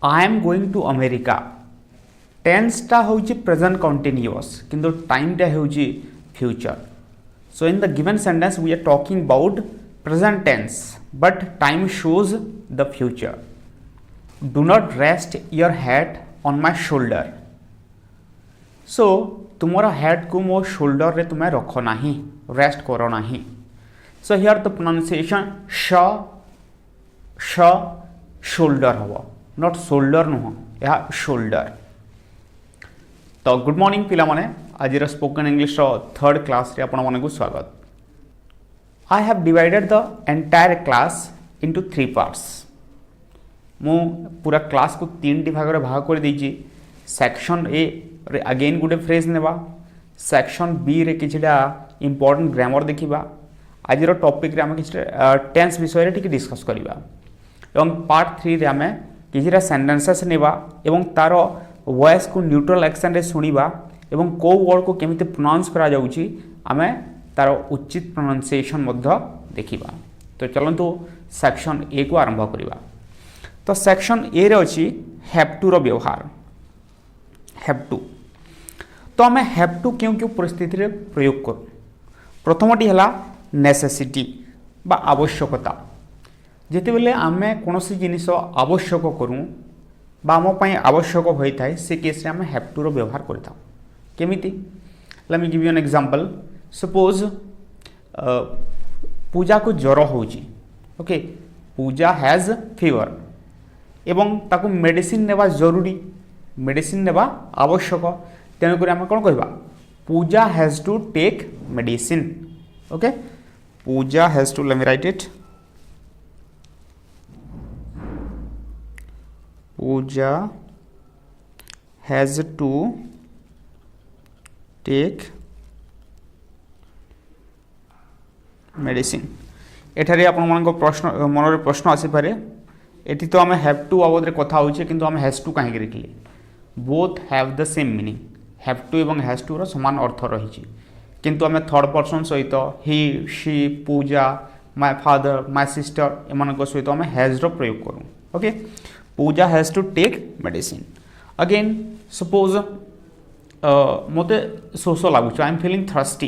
I am going to America टेन्सटा हूँ present continuous किंतु टाइमटा हूँ future. So in the given sentence we are talking about present tense but time shows the future. Do not rest your head on my shoulder. So तुम्हारा head को मो shoulder रे तुम्हें रख ना, रेस्ट करो ना. सो हियर द प्रोनाउंसिएशन श शोल्डर हम, नॉट शोल्डर नुह, यह शोल्डर. तो गुड मॉर्निंग पिला माने, आज स्पोकन इंग्लिश थर्ड क्लास रे आपण मानकु स्वागत. I have divided the entire class into 3 parts. मु पूरा क्लास को 3टी भाग रे भाग कर देछि. सेक्शन ए रे अगेन गुटे फ्रेज नेबा, सेक्शन बी रे किछटा इंपोर्टेंट ग्रामर देखिबा. आज टॉपिक रे हम किछटा टेंस विषय रे टिके डिस्कस करिबा. एवं पार्ट 3 रे हमें किछटा सेंटेंसेस नेबा एवं तार वॉइस को न्यूट्रल एक्शन रे सुनिबा एवं को वर्ड को केमिति प्रोनाउंस करा जाउची हमें तार उचित प्रोनाउंसिएशन मध्य देखिबा. तो चलंतु सेक्शन ए को आरंभ करिबा. तो सेक्शन ए रे अछि हैव टू रो व्यवहार. हैव टू तो आम हैव टू क्यों क्यों परिस्थिति रे प्रयोग करूँ. प्रथमटी है नेसेसिटी बा आवश्यकता. जिते बेले आम कौन जिनिस आवश्यक करूँ बा आम आवश्यक होता है से केस रे आम हैव टू रो व्यवहार करता. केमिति let me give you an example. Suppose Puja को ज्वर होची. ओके, पूजा हैज फीवर एवं ताको मेडिसिन नेबा जरूरी, मेडिसिन नेबा आवश्यक. तेणुक आम कौन कह Puja has to take medicine. Okay, Puja has to, let me write it, Puja has to take medicine. एठारे आपण प्रश्न मन प्रश्न आसीपे. एटी तो आम हैव टू बाबद कथा होचे किंतु आम हैज टू कहीं लिखिले. Both have the same meaning. Have to एवं हैज टू रो समान अर्थ रही किंतु आम थर्ड पर्सन सहित he she Puja my father my sister एमान सहित आम हैज रो प्रयोग करूँ. Okay, Puja has to take medicine. Again suppose मते शोष लगुच, आई एम फीलिंग थर्स्टी.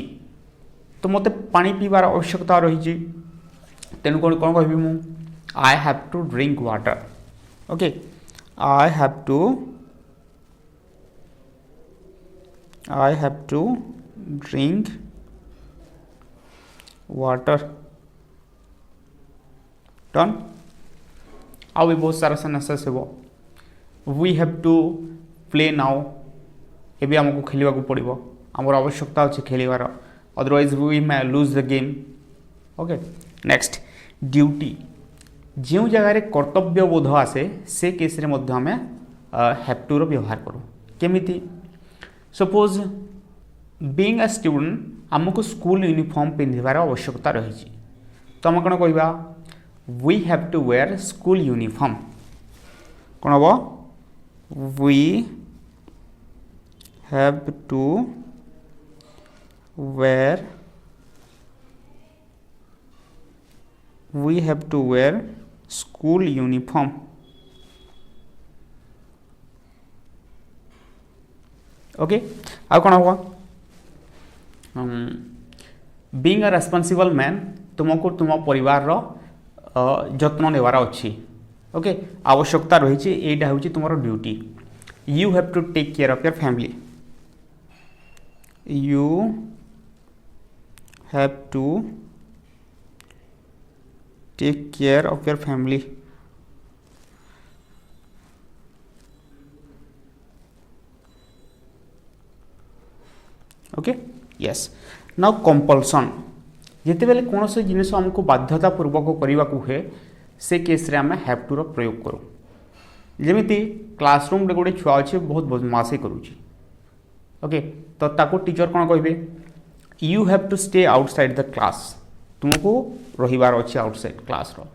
तो मते पानी पीबार आवश्यकता रही. तेणु कौन कह मु I have to drink water. Okay, I have to drink water. Done. आउ भी बहुत सारा सेंटेंसेस हो. We have to play now. एबे हमको खेलिबा को पड़िबो, हमर आवश्यकता अछि खेलिबार, otherwise we may lose the game. Okay, next duty. जो जगह रे कर्तव्य बोध आसे से केस रे मध्य हमें हैव टू रो व्यवहार करूँ. केमिति सपोज बीइंग अ स्टूडेंट आमको स्कूल यूनिफॉर्म पिंधिबार आवश्यकता रही. तो आम कौन कहवा we have to wear school uniform. कौन हम we have to wear school uniform. Okay, आ कौन हम बीइंग अ रेस्पॉन्सिबल मैन. तुमको तुम परिवार रो जत्न नेबार अच्छी. ओके, आवश्यकता रही. एटा हूँ तुम duty. You have to take care of your family. You have to take care of your family. Okay, yes. Now compulsion. जिते बेले कौन से जिनिस हमको बाध्यता पूर्वक करने को हुए से केस रे आम हैव टू रो प्रयोग करूँ. जमीती क्लासरूम रे गोटे छुआ अच्छे बहुत बदमाशी करुँची. ओके, तो ताको टीचर कौन कहे you have to stay outside the class. तुमको रहिबार अच्छे आउटसाइड क्लास रो.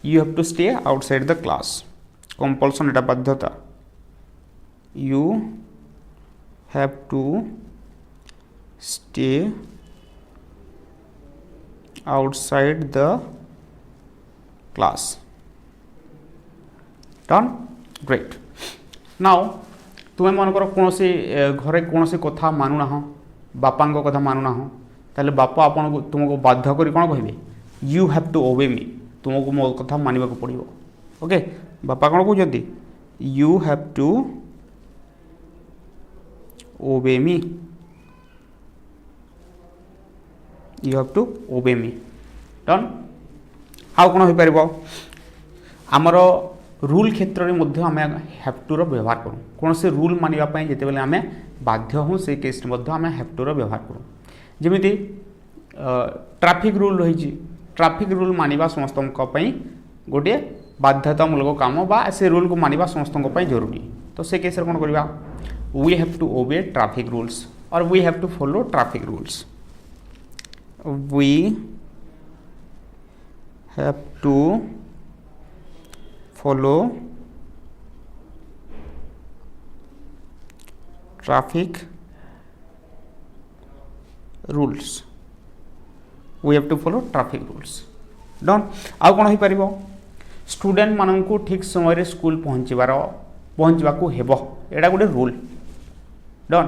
You have to stay outside the class. Compulsion एटा बाध्यता. You have to stay outside the class. Done. Great now तुम्हें मनकर कौन घरे कौन कथा मानुना बापा कथा मानुना ताले बापा आपन तुमको बाध्य करी कौन कहे यू हैव टू ओबे मी तुमको मो कथा मानवा पड़ो ओके बापा कौन कहते यू हैव टू ओबे मी यू हैव टू ओबे मी डन आउ कौन हो पार आमर रूल क्षेत्र में आम हैव टू व्यवहार करूँ कौन से रूल मानवाई जिते बेले आम बाध्य हूँ से केस आम हैव टू व्यवहार करूँ जमी ट्रैफिक रूल रही ट्रैफिक रूल मानवा समस्त गोटे बाध्यतामूलक काम बा से रूल को मानवा समस्त जरूरी तो से केस कौन करवा we have to obey traffic rules और we have to follow traffic rules we have to follow traffic rules we have to follow traffic rules done आउ कौन हो पार स्टूडेंट मान को ठीक समय स्कूल पहुँचवा को हेब एटा गोटे रूल डन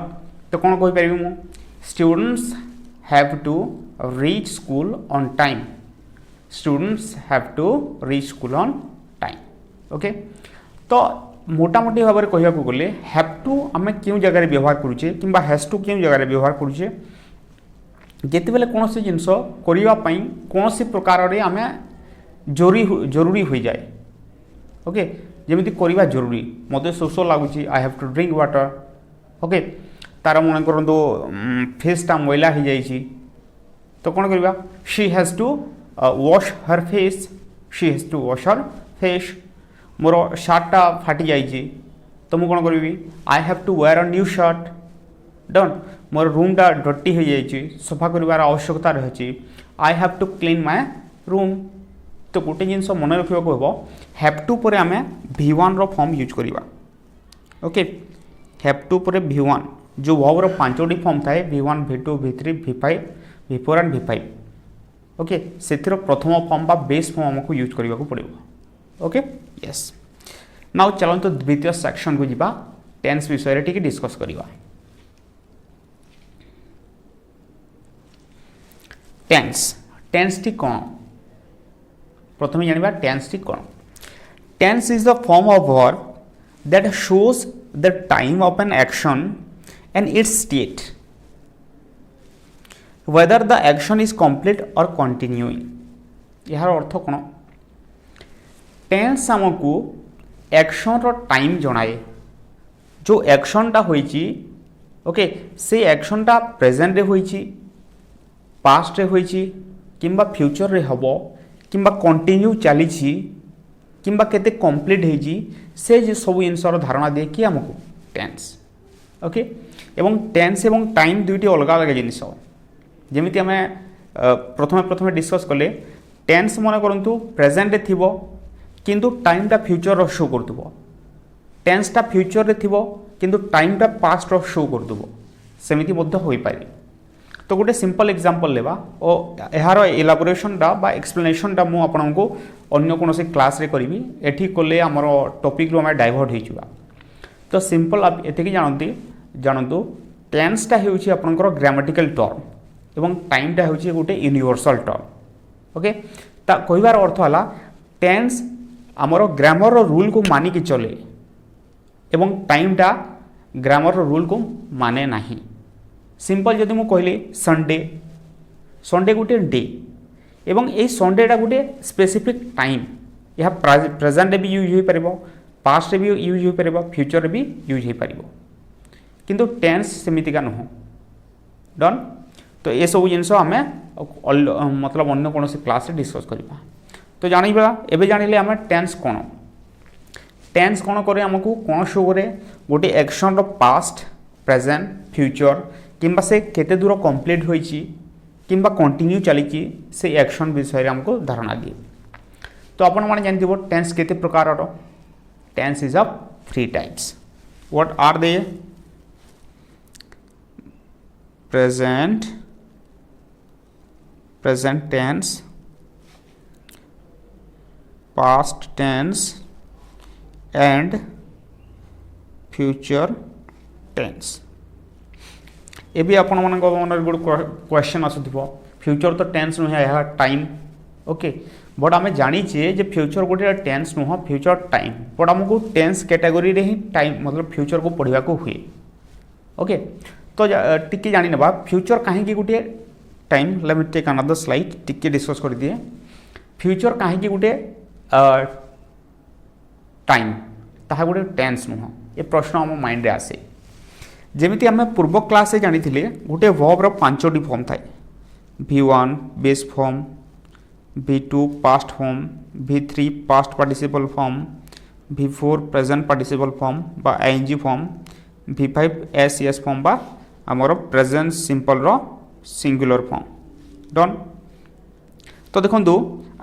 तो कौन कहि पारिबी मु students have to reach school on time students have to reach school on time okay तो मोटामोटी भाव में कहवा गले हैव टू आम क्यों जगह व्यवहार करुचे कि हैज टू क्यों जगह व्यवहार करुचे जिते बेले कौन सी जिनस करने कौन सी प्रकार आम जरूरी हो जाए ओके जमी करवा जरूरी मत शोष लगुच I have to drink water okay तार मन कर फेसटा मैला हो जाए तो कौन करवा she has to wash her face she has to wash her face मोर शार्टा फाटी जाइए तो मुझे कौन करी I have to wear a new shirt done मोर रूमटा डटी हो जाए सफा करार आवश्यकता रही I have to clean my room तो गोटे जिनस मन रखा हम हैव टू पर आम V1 रो फॉर्म यूज करवा ओके हैव टू पर V1 जो वर्बर 5टी फॉर्म थाए V1 V2 V3 V5 V4 and V5 okay से प्रथम फॉर्म बा बेस फॉर्म आमको यूज करने पड़ो ओके यस नाउ चलते द्वितीय सेक्शन को जीवा टेंस विषय टी डिस्कस करवा टेंस टेंस टी कौन प्रथम जाना टेंस टी कौन tense is the form of verb that shows the time of an action and its state whether the action is complete or continuing यार अर्थ कौन टेंस आमको एक्शन रो टाइम जनाए जो एक्शनटा होइची ओके से एक्शनटा प्रेजेंट रे होइची पास्ट रे होइची किंबा फ्यूचर रे हबो किंबा कंटिन्यू चली किंबा केते कंप्लीट होइची से जे सब जिनसर धारणा दे कि आमको टेंस ओके एवं टेंस एवं टाइम दुईटी अलग अलग जिनिस जेमिति आमे प्रथमे डिस्कस कले टेंस मन करंतु प्रेजेंट रे थिबो किंतु टाइमटा फ्यूचर शो करदब टेंसटा फ्यूचर रे थिबो किंतु टाइमटा पास्ट शो करदब सेमिति मध्य होई पारे तो गोटे सिंपल एग्जांपल लेबा और यार एलाबोरेशनटा बा एक्सप्लेनेशनटा मु आपनको अन्य कौन से क्लास रे करिवि एठी कोले हमर टॉपिक रो हम डाइवर्ट हो जुवा तो सिंपल आप एते की जानतु टेंसटा हेउची आपनकर ग्रामेटिकल टर्म एवं टाइमटा हेउची गोटे यूनिवर्सल टर्म ओके ता कहिबार अर्थ हला टेंस आमर ग्रामर रूल को मानिक चले एवं टाइमटा ग्रामर रूल को माने नहीं सिंपल जदि मु कहली संडे संडे गोटे डे एवं ये संडेटा गोटे स्पेसिफिक टाइम यह प्रेजेंट भी यूज हो पार पास्ट भी यूज हो पार फ्यूचर भी यूज हो पार किंतु टेंस सेमितिका नुह डन तो ये सब जिनस आम मतलब अन्य कौन क्लास डिस्कस करवा तो जाना एवं जानिले आम टेंस कौन करे आमको कौन शो करे गोटे एक्शन पास्ट प्रेजेंट फ्यूचर किंबा से केते दूर कंप्लीट होइची किंबा कंटिन्यू चली से एक्शन विषय आमको धारणा दिए तो आपण माने जानथिबो टेंस केते प्रकार tense is of 3 types what are they present tense past tense and future tense एबी आपण मन गोटे क्वेश्चन आसुथिबो फ्यूचर तो टेंस नुहे यह टाइम ओके बट आम जानीचे जे फ्यूचर गोटे टेंस नुह फ्यूचर टाइम बट आमको टेंस कैटेगरी रे ही टाइम मतलब फ्यूचर को पढ़ा हुए ओके तो टिके जानी नबा फ्यूचर कहीं गोटे time let me take another slide टिके डिस्कस कर दिए फ्यूचर कहीं गोटे टाइम ताहा गोटे टेंस नुह ये प्रश्न आम माइंड रे आसे जेमिति आम पूर्व क्लास जानी गोटे वर्ब पांचटी फॉर्म थाए V1 base form V2 past form V3 past participle form V4 present participle form बा ING form V5 SES form बा आमर प्रेजेंट सिंपल रो सिंगुलर फॉर्म डन तो देखो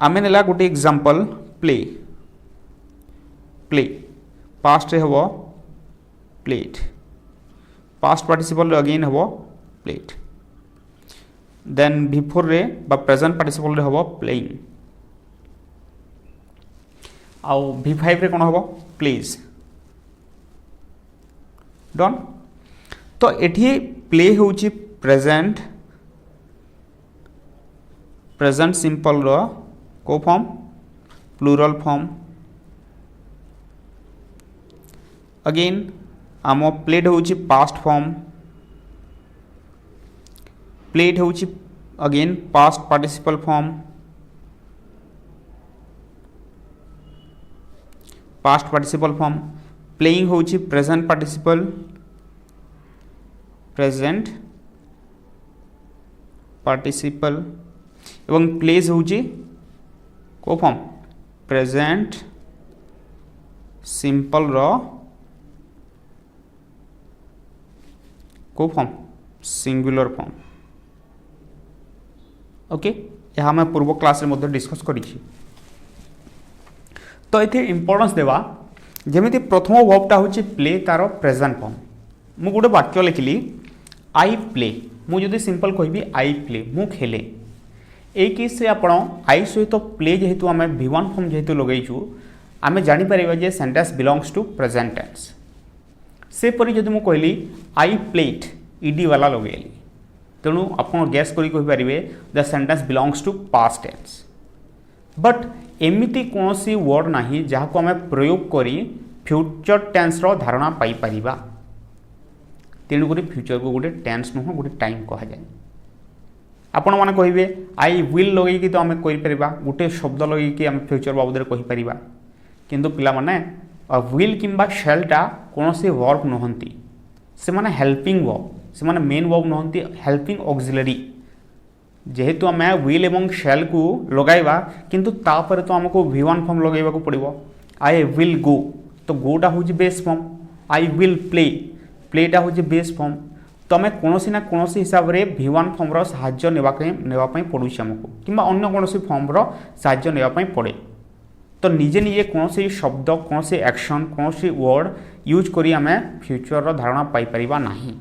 आम नेला गोटे एग्जांपल प्ले प्ले पास्ट रे हबो प्लेड पास्ट पार्टिसिपल अगेन हबो प्लेड देन V4 रे बा प्रेजेंट पार्टिसिपल रे हबो प्लेइंग आउ V5 रे कोन हबो प्लेज डन तो एठी प्ले होउची प्रेजेंट सिंपल रो को फॉर्म प्लूरल फॉर्म अगेन आम प्लेड होउची पास्ट फॉर्म प्लेड होउची again past participle form playing होउची प्रेजेंट पार्टिसिपल एवं प्लेज होउची को फॉर्म प्रेजेंट सिंपल रो को फॉर्म सिंगुलर फॉर्म ओके यह आम पूर्व क्लास रे डिस्कस करी तो ये इंपोर्टेंस देवा जमी प्रथम वर्बटा हूँ प्ले तार प्रेजेंट फॉर्म मु गोटे वाक्य लिखिली आई प्ले मुझे सिंपल कहि आई प्ले मु खेले ये केस आपण आई सहित प्ले जेहेतु आम V1 फॉर्म जेहेतु लगेचु आम जापर जे sentence belongs to present tense सेपरी जदि मुझे कहली आई प्लेट ईडी वाला लगेली तेणु आप गैस करें the sentence belongs to past tense but एमिति कौन सी वर्ड नहीं जहाँ को आम प्रयोग करी फ्यूचर टेंस रो धारणा पाई परिबा तेणुक फ्यूचर को गोटे टेंस नुह गोटे टाइम कह जाए आपण मैंने कहे आई विल लगे तो आम कर गोटे शब्द लगे आम फ्यूचर बाबद कहीपर किंतु पिला माने विल किंबा शेलटा कौन सी वर्ब नुहंती से माने हेल्पिंग वर्ब से माने मेन वर्ब नुहंती हेल्पिंग ऑक्सिलरी जेहेतु आम विल एवं शेल को लगाइबा किंतु तापर तो आमको V1 फॉर्म लगेबा को पड़िबो आई विल गो तो गोटा हूँ base form I will play प्लेटा हूँ बेस फॉर्म तो आम कौन ना कौन हिसाब से V1 फॉर्म रो साहाय्य नेबापी पड़ुछि आमको किंबा अन्य कौन फॉर्म रो साहाय्य नेबापी पड़े तो निजे निजे कौन सी शब्द कौन सी एक्शन कौन सी वर्ड यूज करी आम फ्यूचर रो धारणा पाई परिबा नहीं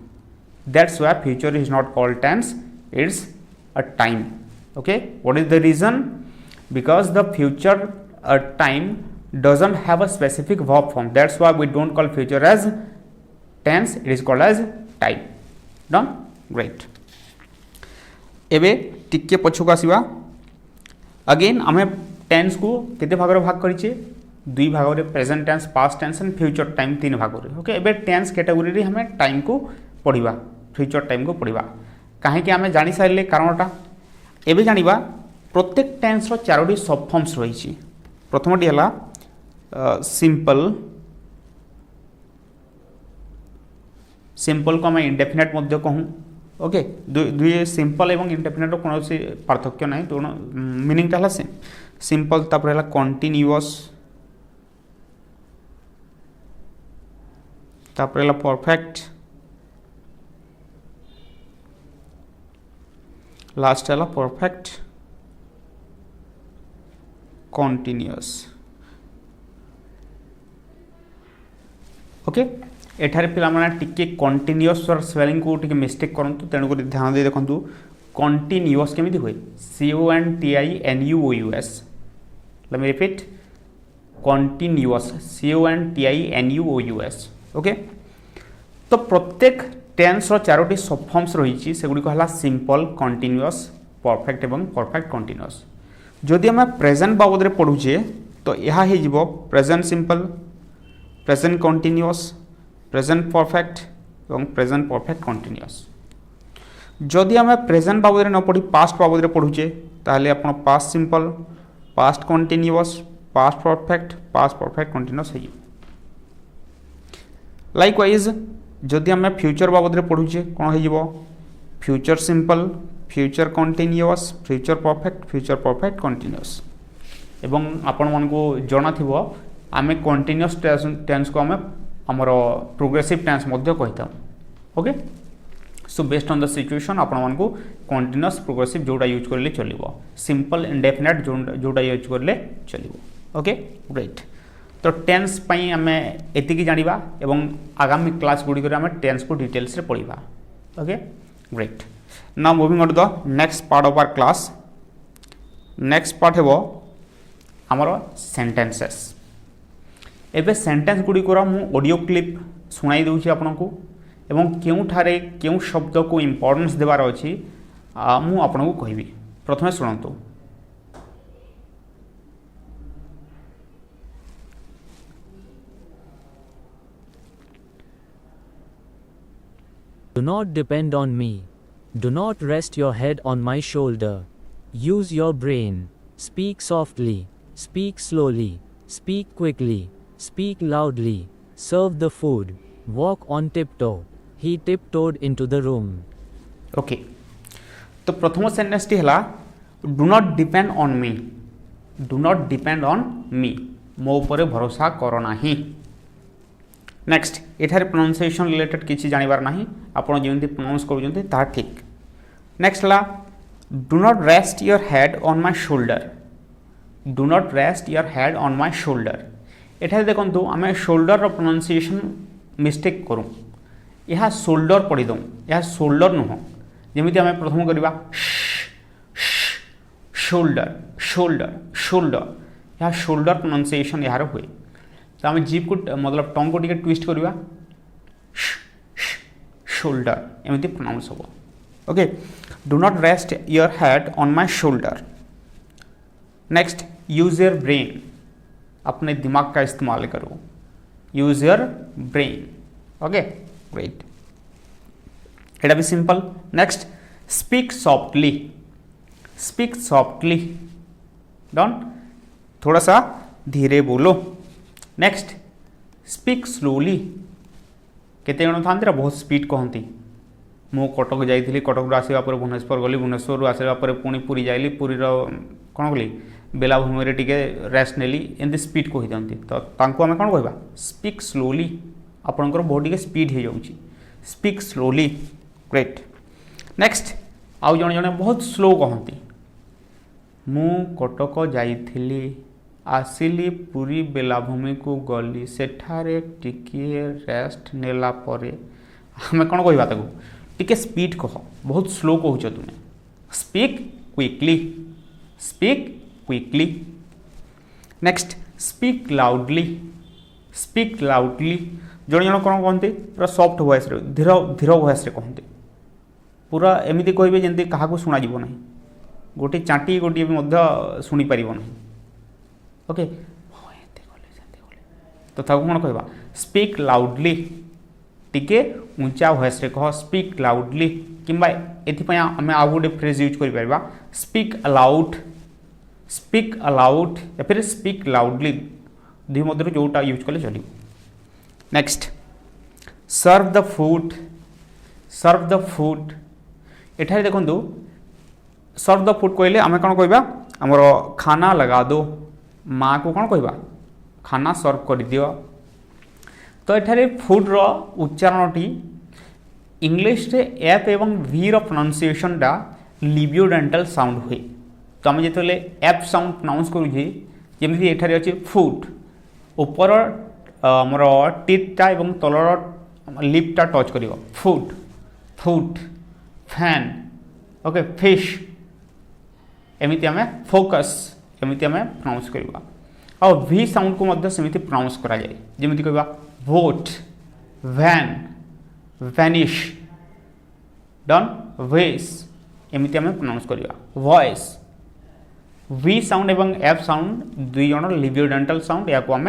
that's why future is not called tens it's a time okay what is the reason because the future time doesn't have a specific verb form that's why we don't call future as tense it is called as time done great एबे टिके पछुक आसीबा again आमे tense को केते भाग रे भाग करिचे दुई भाग रे present tense past tense and future time तीन भाग रे ओके एबे टेंस कैटेगरी रे हमें टाइम को पढ़िबा फ्यूचर टाइम को पढ़िबा कहीं आम जानी सारे कारणटा एवं जाना प्रत्येक टेंस रो चारोटी सब फॉर्म्स रही प्रथमटी है सिंपल सिंपल को आम इंडेफिनेट कहूँ ओके दुई सिंपल एवं इंडेफिनेट कौन पार्थक्य ना तो मीनिंगटा है सिंपल तापर है कंटिन्यूअस तापर है परफेक्ट लास्ट है परफेक्ट कंटिन्यूअस ओके एठारे पिला माने टिके कंटिन्यूअस और स्पेलिंग को टिके मिस्टेक करंतु तेणुक ध्यान दे देखंतु कंटिन्यूअस केमिति होय CONTINUOUS let me repeat continuous CONTINUOUS okay तो प्रत्येक टेन्स चारोटी सब फॉर्म्स रही से गुड़िक है सिंपल कंटिन्यूअस परफेक्ट एवं परफेक्ट कंटिन्यूअस जदि आम प्रेजेंट बाबद में पढ़ुचे तो यह हो present simple present continuous present perfect और प्रेजेंट परफेक्ट कंटिन्यूअस जदि आम प्रेजेंट बाबद में न पढ़ी पास्ट बाबद में पढ़ुचे ताहले आपण past simple past continuous past perfect continuous है लाइकवाइज जदि आम फ्यूचर बाबद में पढ़ुचे कौन हो future simple future continuous future perfect continuous एवं आपण मन को जना थी आम कंटिन्यूअस टेंस को आम आमर प्रोग्रेसिव टेंस कही था okay so based on the situation आपण मन को कंटिन्यूअस प्रोग्रेसिव जोड़ा यूज करले चलिबो सिंपल इंडेफिनिट जोड़ा यूज करले चलिबो ओके ग्रेट तो टेंस पई आम एतिकी जानिबा एवं आगामी क्लास गुडी करे आम टेंस को डिटेल्स रे पढ़िबा okay great now moving on to the next part of our class next part हेबो हमर सेंटेंसेस एबे सेंटेंस गुडी को मु ऑडियो क्लिप सुनाई दउछि आपनको एवं केउठारे केउ शब्द को इम्पोर्टेंस देवार अछि मु आपनको कहबी प्रथमे सुनंतु Do not depend on me. Do not rest your head on my shoulder. Use your brain. Speak softly. Speak slowly. Speak quickly. Speak loudly. Serve the food. Walk on tiptoe. He tiptoed into the room. Okay तो प्रथम sentence T हला do not depend on me do not depend on me मो ऊपर भरोसा करो नाही next एठारे pronunciation related किछि जानिबार नाही आपण जेमति प्रोनाउंस करूजंती ता ठीक नेक्स्ट हला do not rest your head on my shoulder do not rest your head on my shoulder एठारे देखंतु आमे शोल्डर रो प्रोनाउंसिएशन मिस्टेक करूँ यह शोल्डर पढ़ी दऊँ यह शोल्डर नुह जमी आम प्रथम करवा शोल्डर शोल्डर शोल्डर यह शोल्डर प्रोनाउंसिएशन यार हुए तो आम जीभ को मतलब टंग को टिके ट्विस्ट करवा शोल्डर एमती प्रोनाउंस हम okay do not rest your head on my shoulder next use your brain अपने दिमाग का इस्तेमाल करो use your brain okay great एटा भी simple next speak softly done थोड़ा सा धीरे बोलो नेक्स्ट स्पीक स्लोली केते जन था बहुत स्पीड कहती मु कटक जाइली कटक आसवा भुवनेश्वर गली भुवनेश्वर आसवा पुणी पुरी जाइली पुरीर कौन कली बेलाभूमि रे टिके रेस्ट नेली एमती स्पीड कही दिखती तो तांको आमे कौन कहबा स्पीक स्लोली आपणकर बहुत टिके स्पीड हो जाउची स्पीक स्लोली ग्रेट नेक्स्ट आउ जने जने बहुत स्लो कहती मु कटक जाइली आसिली पुरी बेलाभूमि को गली सेठारे टिके रेस्ट नेला परे आमे कौन कहबा ताको टिके स्पीड कह बहुत स्लो कहूच तुमे speak quickly next speak loudly जन जन कौन कहते पूरा सॉफ्ट वॉइस धीर धीर वॉइस कहते पूरा एमती कहे जमी क्या शुण ना गोटे चाटी गोटे भी शुणी पार ना ओके तो कौन कहवा स्पीक लाउडली टिके ऊंचा वॉइस कह स्पीक लाउडली किंबा एथि आम आउ गोटे फ्रेज यूज कर स्पीक अलाउड या फिर स्पीक लाउडली दुई मध्य जोटा यूज कले चलो नेक्स्ट सर्व द फूड एठारे देखो सर्व द फूड कहले आम कौन कहवा आमर खाना लगा दो माँ को कौन कहवा खाना सर्व कर दियो तो एठारे फूड रो उच्चारण टी इंग्लिश रे एफ एवं वी रो प्रोनाउंसिएशन टा लिबियोडेंटल साउंड हुए तो आम जो एफ साउंड प्रोनाउंस करुचे जमी एठारे अच्छे फूड ऊपर आमर टीथटा एवं तलर लिपटा टच कर फूड फैन ओके फिश एमती आम फोकस एमती आम प्रोनाउंस करवा और वी साउंड को मध्य सेमती प्रोनाउंस करा जाए जमी कहवा vote van vanish done vase एमती आम प्रोनाउंस करवा वॉइस V साउंड एवं F साउंड दुई जन लिबियोडेंटल साउंड या आम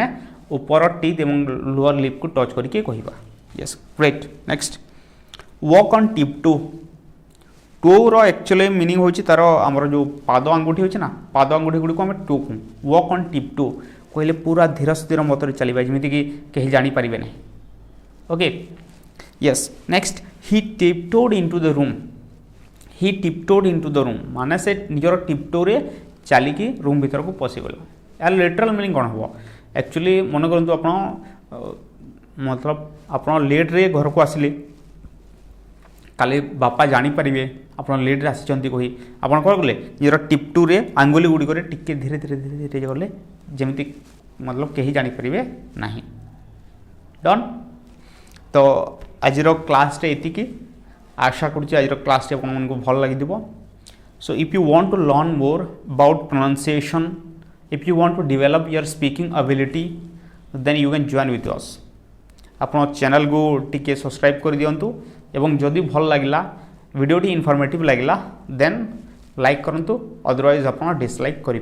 ऊपर टीथ एवं लोअर लिप को टच करके कहवा yes great next walk on tiptoe टू रो एक्चुअली मीनिंग होची तार आमर जो पाद आंगुठी होची ना पाद आंगुठी गुडी को हम टू कहूँ वॉक ऑन टिपटू कहले पूरा धीर स्थिर मत चलवा जमीती कि कहीं जानी पारिबे नहीं okay yes next he tiptoed into the room he tiptoed into the room माने से निजर टिपटोरे चलिकी रूम भीतर को पशिगला यार लिटरल मीनिंग कौन हम एक्चुअली मन करूँ आप मतलब आप लेट रे घर को आसिले काले बापा जानीपारे आप लेट्रे आसी कही आप कौन कले निजर टिपटूरे आंगुली गुड़िक टिके धीरे धीरे धीरे धीरे गले जमी मतलब कहीं जानीपारे ना डन तो आज क्लास एति आशा करुँच आज क्लास आपको भल लगी so if you want to learn more about pronunciation if you want to develop your speaking ability then you can join with us आप चैनल को टिके सब्सक्राइब कर दिंतु एवं जदि भल लगिला वीडियोटी इनफॉर्मेटिव लगिला देन लाइक करंतु अदरवाइज आप डिसलाइक करि